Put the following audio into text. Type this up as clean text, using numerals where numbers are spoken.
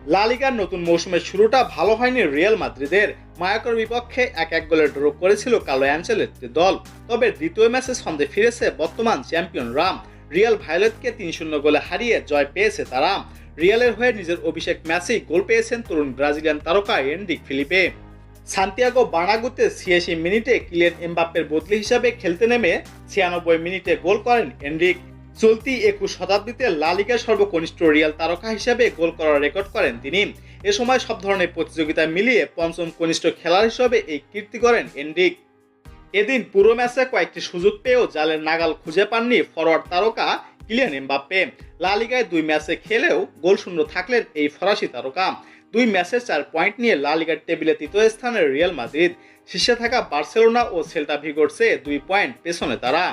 লা লিগার নতুন মৌসুমের শুরুটা ভালো হয়নি রিয়াল মাদ্রিদের। মায়োর্কার বিপক্ষে 1-1 গোলে ড্র করেছিল কার্লো অ্যানচেলত্তির দল। তবে দ্বিতীয় ম্যাচে ছন্দে ফিরেছে বর্তমান চ্যাম্পিয়নরা। রিয়াল ভায়োলেটকে 3-0 গোলে হারিয়ে জয় পেয়েছে তারা। রিয়ালের হয়ে নিজের অভিষেক ম্যাচেই গোল পেয়েছেন তরুণ ব্রাজিলিয়ান তারকা এনরিক ফিলিপে। সান্তিয়াগো বার্নাগুতে 86 মিনিটে কিলিয়ান এমবাপ্পের বদলি হিসাবে খেলতে নেমে 96 মিনিটে গোল করেন এনরিক। চলতি 21 শতাব্দীতে লা লিগার সর্বকনিষ্ঠ রিয়াল তারকা হিসেবে গোল করার রেকর্ড করেন তিনি। এ সময় সব ধরনের প্রতিযোগিতা মিলিয়ে পঞ্চম কনিষ্ঠ খেলোয়াড় হিসেবে এই কীর্তি করেন এনরিক। এদিন পুরো ম্যাচে কয়েকটি সুযোগ পেয়েও জালের নাগাল খুঁজে পাননি ফরোয়ার্ড তারকা কিলিয়ান এমবাপ্পে। লা লিগায় 2 ম্যাচে খেলেও গোলশূন্য থাকলেন এই ফরাসি তারকা। 2 ম্যাচে 4 পয়েন্ট নিয়ে লা লিগার টেবিলে তৃতীয় স্থানে রিয়াল মাদ্রিদ। শীর্ষে থাকা বার্সেলোনা ও সেল্টা ভিগোর চেয়ে 2 পয়েন্ট পেছনে তারা।